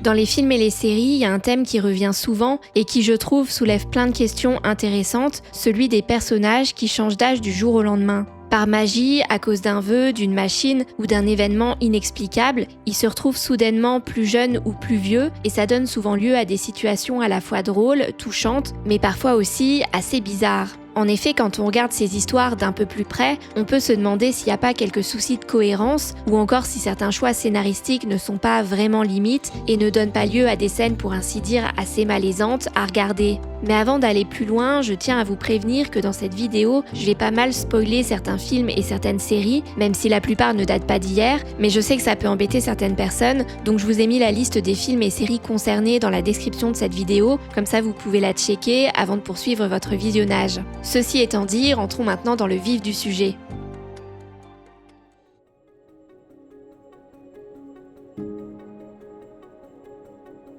Dans les films et les séries, il y a un thème qui revient souvent et qui, je trouve, soulève plein de questions intéressantes, celui des personnages qui changent d'âge du jour au lendemain. Par magie, à cause d'un vœu, d'une machine ou d'un événement inexplicable, ils se retrouvent soudainement plus jeunes ou plus vieux et ça donne souvent lieu à des situations à la fois drôles, touchantes, mais parfois aussi assez bizarres. En effet, quand on regarde ces histoires d'un peu plus près, on peut se demander s'il n'y a pas quelques soucis de cohérence ou encore si certains choix scénaristiques ne sont pas vraiment limites et ne donnent pas lieu à des scènes pour ainsi dire assez malaisantes à regarder. Mais avant d'aller plus loin, je tiens à vous prévenir que dans cette vidéo, je vais pas mal spoiler certains films et certaines séries, même si la plupart ne datent pas d'hier, mais je sais que ça peut embêter certaines personnes, donc je vous ai mis la liste des films et séries concernés dans la description de cette vidéo, comme ça vous pouvez la checker avant de poursuivre votre visionnage. Ceci étant dit, rentrons maintenant dans le vif du sujet.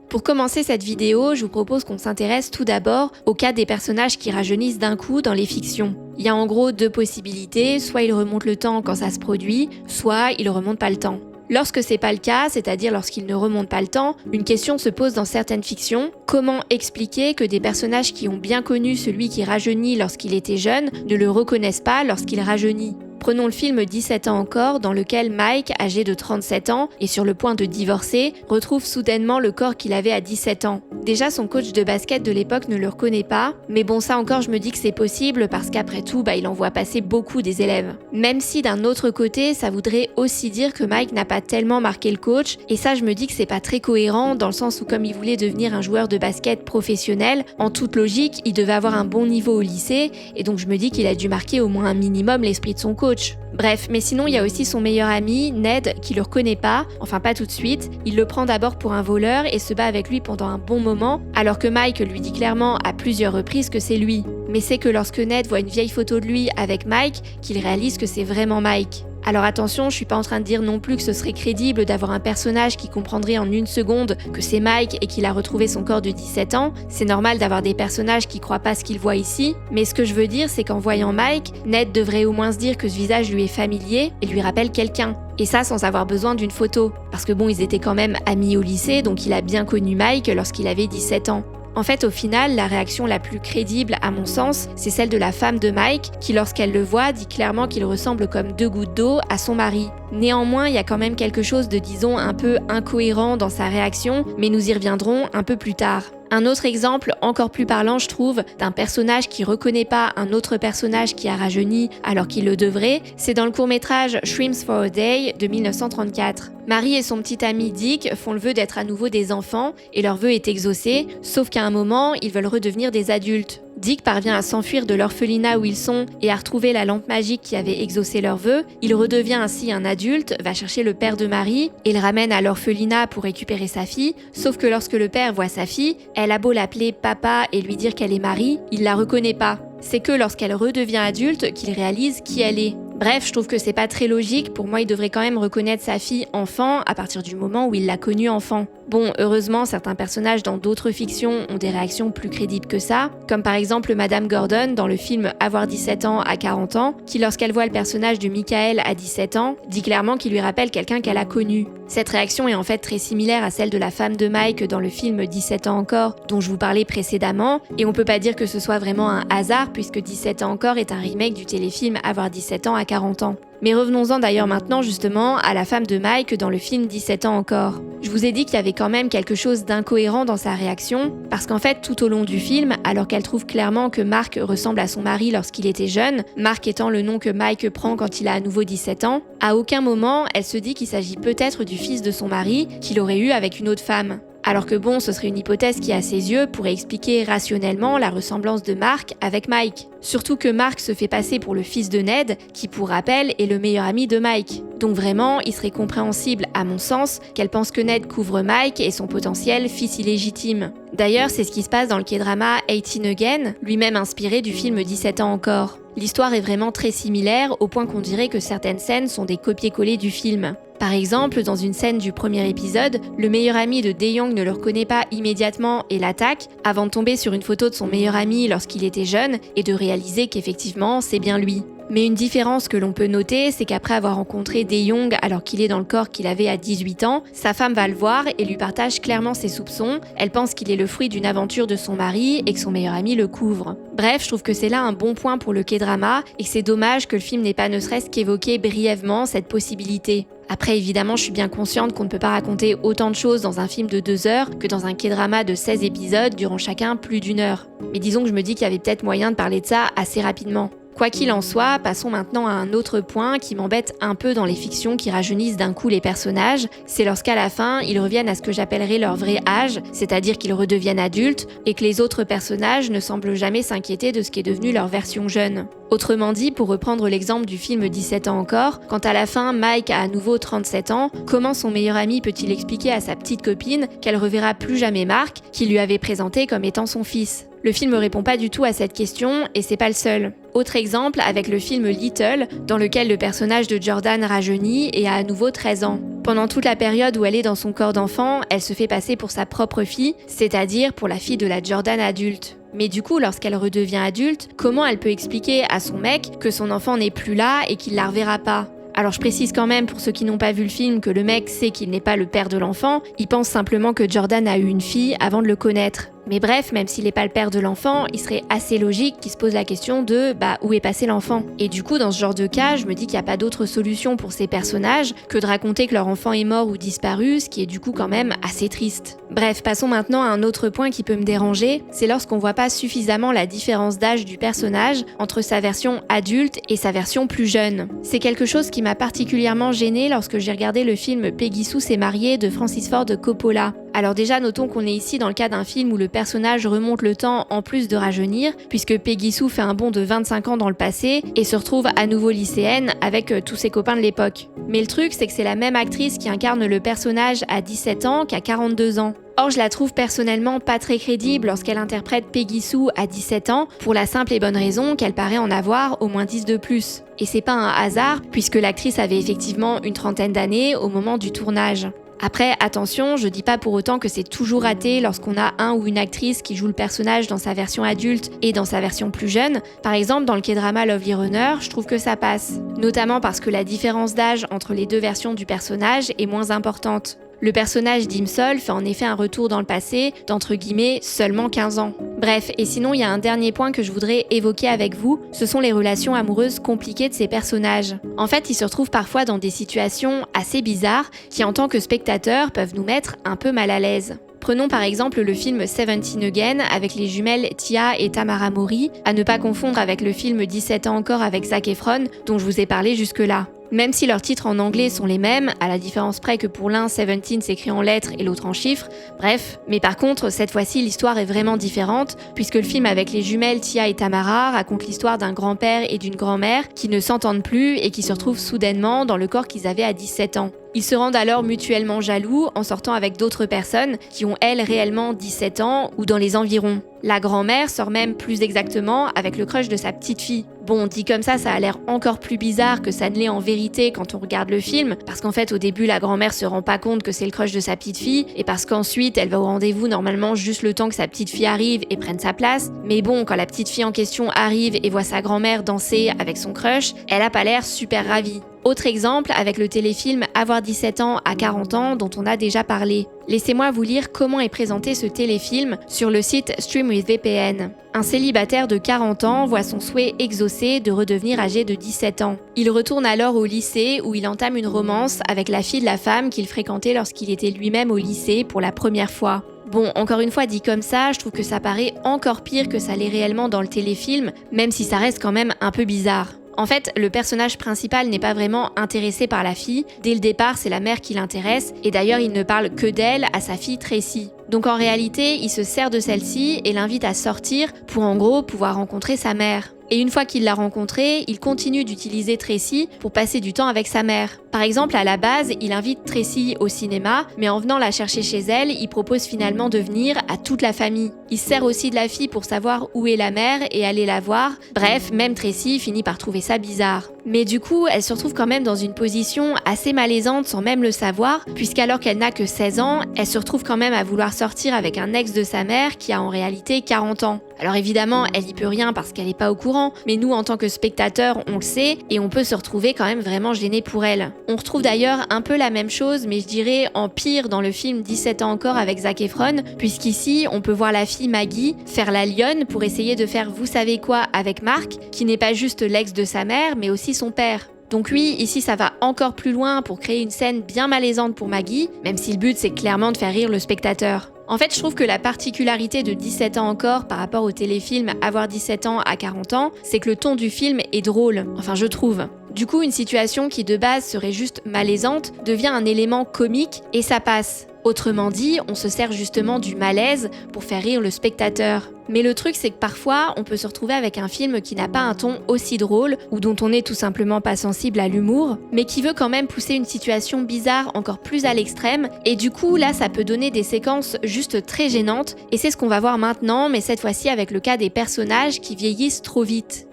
Pour commencer cette vidéo, je vous propose qu'on s'intéresse tout d'abord au cas des personnages qui rajeunissent d'un coup dans les fictions. Il y a en gros deux possibilités, soit ils remontent le temps quand ça se produit, soit ils remontent pas le temps. Lorsque c'est pas le cas, c'est-à-dire lorsqu'ils ne remontent pas le temps, une question se pose dans certaines fictions. Comment expliquer que des personnages qui ont bien connu celui qui rajeunit lorsqu'il était jeune ne le reconnaissent pas lorsqu'il rajeunit ? Prenons le film 17 ans encore, dans lequel Mike, âgé de 37 ans et sur le point de divorcer, retrouve soudainement le corps qu'il avait à 17 ans. Déjà, son coach de basket de l'époque ne le reconnaît pas, mais bon, ça encore, je me dis que c'est possible parce qu'après tout, il en voit passer beaucoup des élèves. Même si d'un autre côté, ça voudrait aussi dire que Mike n'a pas tellement marqué le coach, et ça, je me dis que c'est pas très cohérent dans le sens où comme il voulait devenir un joueur de basket professionnel, en toute logique, il devait avoir un bon niveau au lycée, et donc je me dis qu'il a dû marquer au moins un minimum l'esprit de son coach. Bref, mais sinon il y a aussi son meilleur ami, Ned, qui le reconnaît pas, enfin pas tout de suite, il le prend d'abord pour un voleur et se bat avec lui pendant un bon moment, alors que Mike lui dit clairement à plusieurs reprises que c'est lui. Mais c'est que lorsque Ned voit une vieille photo de lui avec Mike, qu'il réalise que c'est vraiment Mike. Alors attention, je suis pas en train de dire non plus que ce serait crédible d'avoir un personnage qui comprendrait en une seconde que c'est Mike et qu'il a retrouvé son corps de 17 ans. C'est normal d'avoir des personnages qui croient pas ce qu'ils voient ici, mais ce que je veux dire c'est qu'en voyant Mike, Ned devrait au moins se dire que ce visage lui est familier et lui rappelle quelqu'un. Et ça sans avoir besoin d'une photo. Parce que bon, ils étaient quand même amis au lycée, donc il a bien connu Mike lorsqu'il avait 17 ans. En fait, au final, la réaction la plus crédible, à mon sens, c'est celle de la femme de Mike, qui lorsqu'elle le voit, dit clairement qu'il ressemble comme deux gouttes d'eau à son mari. Néanmoins, il y a quand même quelque chose de, disons, un peu incohérent dans sa réaction, mais nous y reviendrons un peu plus tard. Un autre exemple, encore plus parlant je trouve, d'un personnage qui reconnaît pas un autre personnage qui a rajeuni alors qu'il le devrait, c'est dans le court-métrage Shrimps for a Day de 1934. Marie et son petit ami Dick font le vœu d'être à nouveau des enfants et leur vœu est exaucé, sauf qu'à un moment, ils veulent redevenir des adultes. Dick parvient à s'enfuir de l'orphelinat où ils sont et à retrouver la lampe magique qui avait exaucé leur vœu. Il redevient ainsi un adulte, va chercher le père de Marie et le ramène à l'orphelinat pour récupérer sa fille. Sauf que lorsque le père voit sa fille, elle a beau l'appeler papa et lui dire qu'elle est Marie, il la reconnaît pas. C'est que lorsqu'elle redevient adulte qu'il réalise qui elle est. Bref, je trouve que c'est pas très logique, pour moi il devrait quand même reconnaître sa fille enfant à partir du moment où il l'a connue enfant. Bon, heureusement, certains personnages dans d'autres fictions ont des réactions plus crédibles que ça, comme par exemple Madame Gordon dans le film Avoir 17 ans à 40 ans, qui lorsqu'elle voit le personnage de Michael à 17 ans, dit clairement qu'il lui rappelle quelqu'un qu'elle a connu. Cette réaction est en fait très similaire à celle de la femme de Mike dans le film 17 ans encore, dont je vous parlais précédemment, et on peut pas dire que ce soit vraiment un hasard puisque 17 ans encore est un remake du téléfilm Avoir 17 ans à 40 ans. Mais revenons-en d'ailleurs maintenant justement à la femme de Mike dans le film 17 ans encore. Je vous ai dit qu'il y avait quand même quelque chose d'incohérent dans sa réaction, parce qu'en fait tout au long du film, alors qu'elle trouve clairement que Mark ressemble à son mari lorsqu'il était jeune, Mark étant le nom que Mike prend quand il a à nouveau 17 ans, à aucun moment elle se dit qu'il s'agit peut-être du fils de son mari qu'il aurait eu avec une autre femme. Alors que bon, ce serait une hypothèse qui à ses yeux pourrait expliquer rationnellement la ressemblance de Mark avec Mike. Surtout que Mark se fait passer pour le fils de Ned, qui pour rappel est le meilleur ami de Mike. Donc vraiment, il serait compréhensible à mon sens qu'elle pense que Ned couvre Mike et son potentiel fils illégitime. D'ailleurs, c'est ce qui se passe dans le K-drama 18 Again, lui-même inspiré du film 17 ans encore. L'histoire est vraiment très similaire au point qu'on dirait que certaines scènes sont des copier-coller du film. Par exemple, dans une scène du premier épisode, le meilleur ami de Dae-young ne le reconnaît pas immédiatement et l'attaque, avant de tomber sur une photo de son meilleur ami lorsqu'il était jeune et de réaliser qu'effectivement c'est bien lui. Mais une différence que l'on peut noter, c'est qu'après avoir rencontré Dae Young alors qu'il est dans le corps qu'il avait à 18 ans, sa femme va le voir et lui partage clairement ses soupçons. Elle pense qu'il est le fruit d'une aventure de son mari et que son meilleur ami le couvre. Bref, je trouve que c'est là un bon point pour le K-drama et que c'est dommage que le film n'ait pas ne serait-ce qu'évoqué brièvement cette possibilité. Après, évidemment, je suis bien consciente qu'on ne peut pas raconter autant de choses dans un film de 2 heures que dans un K-drama de 16 épisodes durant chacun plus d'1 heure. Mais disons que je me dis qu'il y avait peut-être moyen de parler de ça assez rapidement. Quoi qu'il en soit, passons maintenant à un autre point qui m'embête un peu dans les fictions qui rajeunissent d'un coup les personnages, c'est lorsqu'à la fin, ils reviennent à ce que j'appellerais leur vrai âge, c'est-à-dire qu'ils redeviennent adultes, et que les autres personnages ne semblent jamais s'inquiéter de ce qui est devenu leur version jeune. Autrement dit, pour reprendre l'exemple du film 17 ans encore, quand à la fin Mike a à nouveau 37 ans, comment son meilleur ami peut-il expliquer à sa petite copine qu'elle reverra plus jamais Mark, qu'il lui avait présenté comme étant son fils ? Le film répond pas du tout à cette question, et c'est pas le seul. Autre exemple avec le film Little, dans lequel le personnage de Jordan rajeunit et a à nouveau 13 ans. Pendant toute la période où elle est dans son corps d'enfant, elle se fait passer pour sa propre fille, c'est-à-dire pour la fille de la Jordan adulte. Mais du coup, lorsqu'elle redevient adulte, comment elle peut expliquer à son mec que son enfant n'est plus là et qu'il la reverra pas ? Alors je précise quand même pour ceux qui n'ont pas vu le film que le mec sait qu'il n'est pas le père de l'enfant, il pense simplement que Jordan a eu une fille avant de le connaître. Mais bref, même s'il n'est pas le père de l'enfant, il serait assez logique qu'il se pose la question de où est passé l'enfant ? Et du coup, dans ce genre de cas, je me dis qu'il n'y a pas d'autre solution pour ces personnages que de raconter que leur enfant est mort ou disparu, ce qui est du coup quand même assez triste. Bref, passons maintenant à un autre point qui peut me déranger, c'est lorsqu'on voit pas suffisamment la différence d'âge du personnage entre sa version adulte et sa version plus jeune. C'est quelque chose qui m'a particulièrement gênée lorsque j'ai regardé le film Peggy Sue s'est mariée de Francis Ford Coppola. Alors déjà, notons qu'on est ici dans le cas d'un film où le personnage remonte le temps en plus de rajeunir, puisque Peggy Sue fait un bond de 25 ans dans le passé et se retrouve à nouveau lycéenne avec tous ses copains de l'époque. Mais le truc, c'est que c'est la même actrice qui incarne le personnage à 17 ans qu'à 42 ans. Or, je la trouve personnellement pas très crédible lorsqu'elle interprète Peggy Sue à 17 ans, pour la simple et bonne raison qu'elle paraît en avoir au moins 10 de plus. Et c'est pas un hasard, puisque l'actrice avait effectivement une trentaine d'années au moment du tournage. Après, attention, je dis pas pour autant que c'est toujours raté lorsqu'on a un ou une actrice qui joue le personnage dans sa version adulte et dans sa version plus jeune. Par exemple, dans le K-drama Lovely Runner, je trouve que ça passe. Notamment parce que la différence d'âge entre les deux versions du personnage est moins importante. Le personnage d'Imsol fait en effet un retour dans le passé d'entre guillemets seulement 15 ans. Bref, et sinon il y a un dernier point que je voudrais évoquer avec vous, ce sont les relations amoureuses compliquées de ces personnages. En fait, ils se retrouvent parfois dans des situations assez bizarres qui en tant que spectateurs peuvent nous mettre un peu mal à l'aise. Prenons par exemple le film 17 Again avec les jumelles Tia et Tamara Mori, à ne pas confondre avec le film 17 ans encore avec Zac Efron dont je vous ai parlé jusque-là. Même si leurs titres en anglais sont les mêmes, à la différence près que pour l'un 17 s'écrit en lettres et l'autre en chiffres, bref. Mais par contre, cette fois-ci, l'histoire est vraiment différente, puisque le film avec les jumelles Tia et Tamara raconte l'histoire d'un grand-père et d'une grand-mère qui ne s'entendent plus et qui se retrouvent soudainement dans le corps qu'ils avaient à 17 ans. Ils se rendent alors mutuellement jaloux en sortant avec d'autres personnes qui ont elles réellement 17 ans ou dans les environs. La grand-mère sort même plus exactement avec le crush de sa petite fille. Bon, dit comme ça a l'air encore plus bizarre que ça ne l'est en vérité quand on regarde le film, parce qu'en fait au début la grand-mère se rend pas compte que c'est le crush de sa petite fille, et parce qu'ensuite elle va au rendez-vous normalement juste le temps que sa petite fille arrive et prenne sa place. Mais bon, quand la petite fille en question arrive et voit sa grand-mère danser avec son crush, elle a pas l'air super ravie. Autre exemple avec le téléfilm Avoir 17 ans à 40 ans dont on a déjà parlé. Laissez-moi vous lire comment est présenté ce téléfilm sur le site Stream with VPN. Un célibataire de 40 ans voit son souhait exaucé de redevenir âgé de 17 ans. Il retourne alors au lycée où il entame une romance avec la fille de la femme qu'il fréquentait lorsqu'il était lui-même au lycée pour la première fois. Bon, encore une fois dit comme ça, je trouve que ça paraît encore pire que ça l'est réellement dans le téléfilm, même si ça reste quand même un peu bizarre. En fait, le personnage principal n'est pas vraiment intéressé par la fille. Dès le départ, c'est la mère qui l'intéresse, et d'ailleurs, il ne parle que d'elle à sa fille Tracy. Donc en réalité, il se sert de celle-ci et l'invite à sortir pour en gros pouvoir rencontrer sa mère. Et une fois qu'il l'a rencontrée, il continue d'utiliser Tracy pour passer du temps avec sa mère. Par exemple, à la base, il invite Tracy au cinéma, mais en venant la chercher chez elle, il propose finalement de venir à toute la famille. Il se sert aussi de la fille pour savoir où est la mère et aller la voir. Bref, même Tracy finit par trouver ça bizarre. Mais du coup, elle se retrouve quand même dans une position assez malaisante sans même le savoir, puisqu'alors qu'elle n'a que 16 ans, elle se retrouve quand même à vouloir sortir avec un ex de sa mère qui a en réalité 40 ans. Alors évidemment, elle y peut rien parce qu'elle n'est pas au courant, mais nous en tant que spectateurs, on le sait et on peut se retrouver quand même vraiment gêné pour elle. On retrouve d'ailleurs un peu la même chose, mais je dirais en pire dans le film 17 ans encore avec Zac Efron, puisqu'ici on peut voir la fille Maggie faire la lionne pour essayer de faire vous savez quoi avec Mark, qui n'est pas juste l'ex de sa mère, mais aussi son père. Donc oui, ici ça va encore plus loin pour créer une scène bien malaisante pour Maggie, même si le but c'est clairement de faire rire le spectateur. En fait, je trouve que la particularité de 17 ans encore par rapport au téléfilm Avoir 17 ans à 40 ans, c'est que le ton du film est drôle, enfin je trouve. Du coup, une situation qui de base serait juste malaisante devient un élément comique et ça passe. Autrement dit, on se sert justement du malaise pour faire rire le spectateur. Mais le truc, c'est que parfois, on peut se retrouver avec un film qui n'a pas un ton aussi drôle, ou dont on n'est tout simplement pas sensible à l'humour, mais qui veut quand même pousser une situation bizarre encore plus à l'extrême, et du coup, là, ça peut donner des séquences juste très gênantes, et c'est ce qu'on va voir maintenant, mais cette fois-ci avec le cas des personnages qui vieillissent trop vite.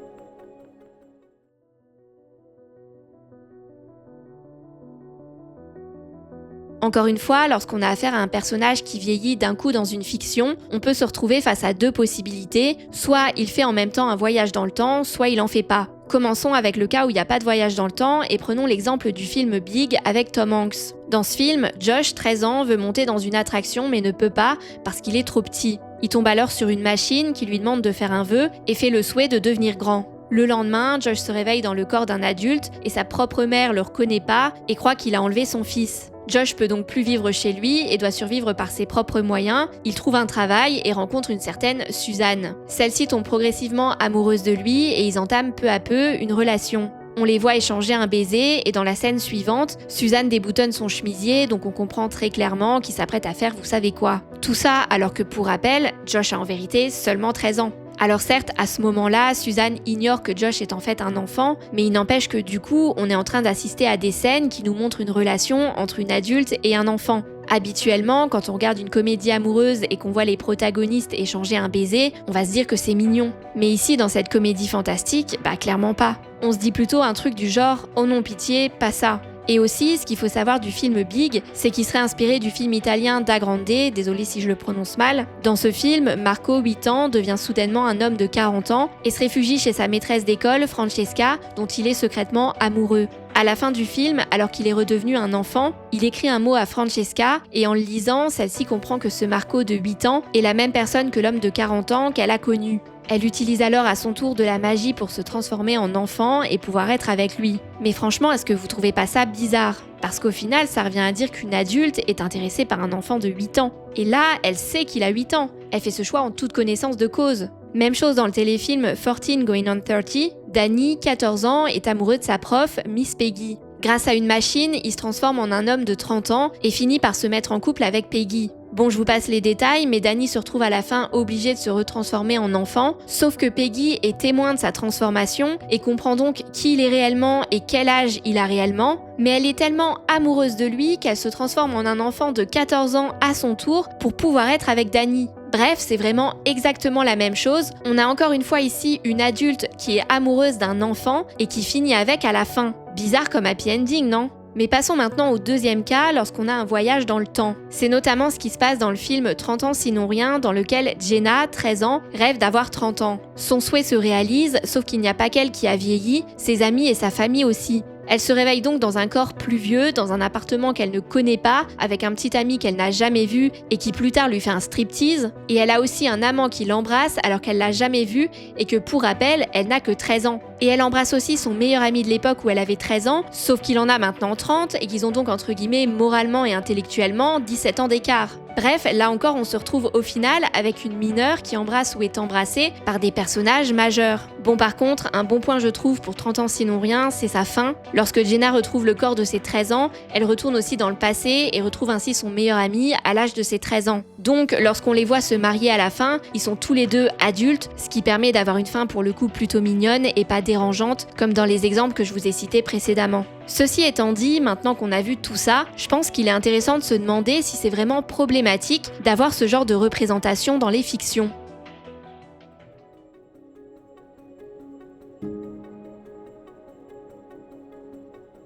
Encore une fois, lorsqu'on a affaire à un personnage qui vieillit d'un coup dans une fiction, on peut se retrouver face à deux possibilités. Soit il fait en même temps un voyage dans le temps, soit il en fait pas. Commençons avec le cas où il n'y a pas de voyage dans le temps et prenons l'exemple du film Big avec Tom Hanks. Dans ce film, Josh, 13 ans, veut monter dans une attraction mais ne peut pas parce qu'il est trop petit. Il tombe alors sur une machine qui lui demande de faire un vœu et fait le souhait de devenir grand. Le lendemain, Josh se réveille dans le corps d'un adulte et sa propre mère le reconnaît pas et croit qu'il a enlevé son fils. Josh peut donc plus vivre chez lui et doit survivre par ses propres moyens. Il trouve un travail et rencontre une certaine Suzanne. Celle-ci tombe progressivement amoureuse de lui et ils entament peu à peu une relation. On les voit échanger un baiser et dans la scène suivante, Suzanne déboutonne son chemisier, donc on comprend très clairement qu'il s'apprête à faire vous savez quoi. Tout ça alors que pour rappel, Josh a en vérité seulement 13 ans. Alors certes, à ce moment-là, Suzanne ignore que Josh est en fait un enfant, mais il n'empêche que du coup, on est en train d'assister à des scènes qui nous montrent une relation entre une adulte et un enfant. Habituellement, quand on regarde une comédie amoureuse et qu'on voit les protagonistes échanger un baiser, on va se dire que c'est mignon. Mais ici, dans cette comédie fantastique, clairement pas. On se dit plutôt un truc du genre « Oh non, pitié, pas ça ». Et aussi, ce qu'il faut savoir du film Big, c'est qu'il serait inspiré du film italien Da Grande, désolé si je le prononce mal. Dans ce film, Marco, 8 ans, devient soudainement un homme de 40 ans et se réfugie chez sa maîtresse d'école, Francesca, dont il est secrètement amoureux. À la fin du film, alors qu'il est redevenu un enfant, il écrit un mot à Francesca et en le lisant, celle-ci comprend que ce Marco de 8 ans est la même personne que l'homme de 40 ans qu'elle a connu. Elle utilise alors à son tour de la magie pour se transformer en enfant et pouvoir être avec lui. Mais franchement, est-ce que vous trouvez pas ça bizarre ? Parce qu'au final, ça revient à dire qu'une adulte est intéressée par un enfant de 8 ans. Et là, elle sait qu'il a 8 ans. Elle fait ce choix en toute connaissance de cause. Même chose dans le téléfilm 14 Going on 30, Danny, 14 ans, est amoureux de sa prof, Miss Peggy. Grâce à une machine, il se transforme en un homme de 30 ans et finit par se mettre en couple avec Peggy. Bon, je vous passe les détails, mais Danny se retrouve à la fin obligé de se retransformer en enfant, sauf que Peggy est témoin de sa transformation et comprend donc qui il est réellement et quel âge il a réellement, mais elle est tellement amoureuse de lui qu'elle se transforme en un enfant de 14 ans à son tour pour pouvoir être avec Danny. Bref, c'est vraiment exactement la même chose. On a encore une fois ici une adulte qui est amoureuse d'un enfant et qui finit avec à la fin. Bizarre comme happy ending, non ? Mais passons maintenant au deuxième cas lorsqu'on a un voyage dans le temps. C'est notamment ce qui se passe dans le film 30 ans sinon rien, dans lequel Jenna, 13 ans, rêve d'avoir 30 ans. Son souhait se réalise, sauf qu'il n'y a pas qu'elle qui a vieilli, ses amis et sa famille aussi. Elle se réveille donc dans un corps plus vieux, dans un appartement qu'elle ne connaît pas, avec un petit ami qu'elle n'a jamais vu et qui plus tard lui fait un striptease. Et elle a aussi un amant qui l'embrasse alors qu'elle l'a jamais vu et que pour rappel, elle n'a que 13 ans. Et elle embrasse aussi son meilleur ami de l'époque où elle avait 13 ans, sauf qu'il en a maintenant 30 et qu'ils ont donc entre guillemets moralement et intellectuellement 17 ans d'écart. Bref, là encore on se retrouve au final avec une mineure qui embrasse ou est embrassée par des personnages majeurs. Bon par contre, un bon point je trouve pour 30 ans sinon rien, c'est sa fin. Lorsque Jenna retrouve le corps de ses 13 ans, elle retourne aussi dans le passé et retrouve ainsi son meilleur ami à l'âge de ses 13 ans. Donc lorsqu'on les voit se marier à la fin, ils sont tous les deux adultes, ce qui permet d'avoir une fin pour le coup plutôt mignonne et pas dérangeante comme dans les exemples que je vous ai cités précédemment. Ceci étant dit, maintenant qu'on a vu tout ça, je pense qu'il est intéressant de se demander si c'est vraiment problématique d'avoir ce genre de représentation dans les fictions.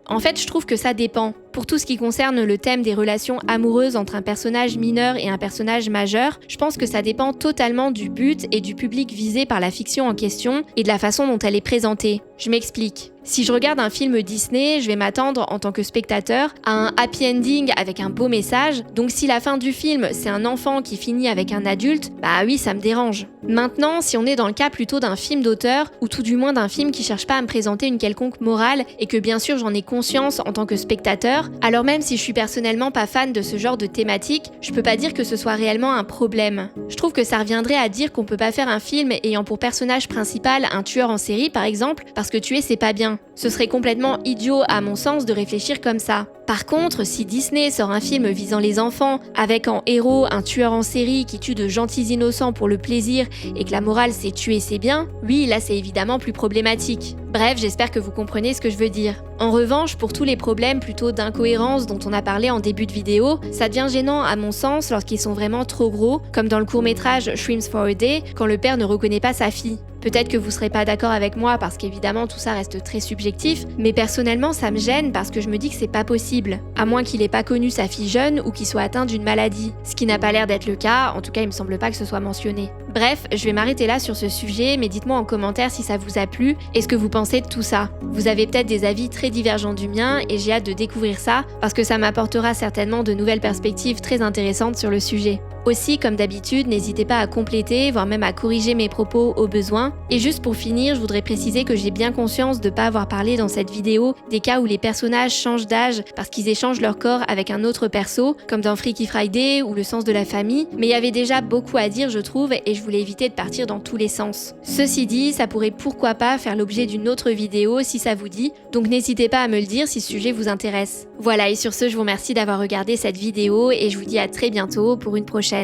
En fait, je trouve que ça dépend. Pour tout ce qui concerne le thème des relations amoureuses entre un personnage mineur et un personnage majeur, je pense que ça dépend totalement du but et du public visé par la fiction en question et de la façon dont elle est présentée. Je m'explique. Si je regarde un film Disney, je vais m'attendre en tant que spectateur à un happy ending avec un beau message, donc si la fin du film c'est un enfant qui finit avec un adulte, bah oui ça me dérange. Maintenant, si on est dans le cas plutôt d'un film d'auteur, ou tout du moins d'un film qui cherche pas à me présenter une quelconque morale, et que bien sûr j'en ai conscience en tant que spectateur, alors même si je suis personnellement pas fan de ce genre de thématique, je peux pas dire que ce soit réellement un problème. Je trouve que ça reviendrait à dire qu'on peut pas faire un film ayant pour personnage principal un tueur en série par exemple, parce que tuer c'est pas bien. Ce serait complètement idiot à mon sens de réfléchir comme ça. Par contre, si Disney sort un film visant les enfants, avec en héros un tueur en série qui tue de gentils innocents pour le plaisir et que la morale c'est tuer c'est bien, oui là c'est évidemment plus problématique. Bref, j'espère que vous comprenez ce que je veux dire. En revanche, pour tous les problèmes plutôt d'incohérence dont on a parlé en début de vidéo, ça devient gênant à mon sens lorsqu'ils sont vraiment trop gros, comme dans le court-métrage Shrimps for a Day, quand le père ne reconnaît pas sa fille. Peut-être que vous serez pas d'accord avec moi parce qu'évidemment tout ça reste très subjectif, mais personnellement ça me gêne parce que je me dis que c'est pas possible. À moins qu'il ait pas connu sa fille jeune ou qu'il soit atteint d'une maladie. Ce qui n'a pas l'air d'être le cas, en tout cas il me semble pas que ce soit mentionné. Bref, je vais m'arrêter là sur ce sujet, mais dites-moi en commentaire si ça vous a plu et ce que vous pensez de tout ça. Vous avez peut-être des avis très divergents du mien et j'ai hâte de découvrir ça parce que ça m'apportera certainement de nouvelles perspectives très intéressantes sur le sujet. Aussi, comme d'habitude, n'hésitez pas à compléter, voire même à corriger mes propos au besoin. Et juste pour finir, je voudrais préciser que j'ai bien conscience de ne pas avoir parlé dans cette vidéo des cas où les personnages changent d'âge parce qu'ils échangent leur corps avec un autre perso, comme dans Freaky Friday ou Le Sens de la Famille, mais il y avait déjà beaucoup à dire je trouve et je voulais éviter de partir dans tous les sens. Ceci dit, ça pourrait pourquoi pas faire l'objet d'une autre vidéo si ça vous dit, donc n'hésitez pas à me le dire si ce sujet vous intéresse. Voilà, et sur ce, je vous remercie d'avoir regardé cette vidéo et je vous dis à très bientôt pour une prochaine.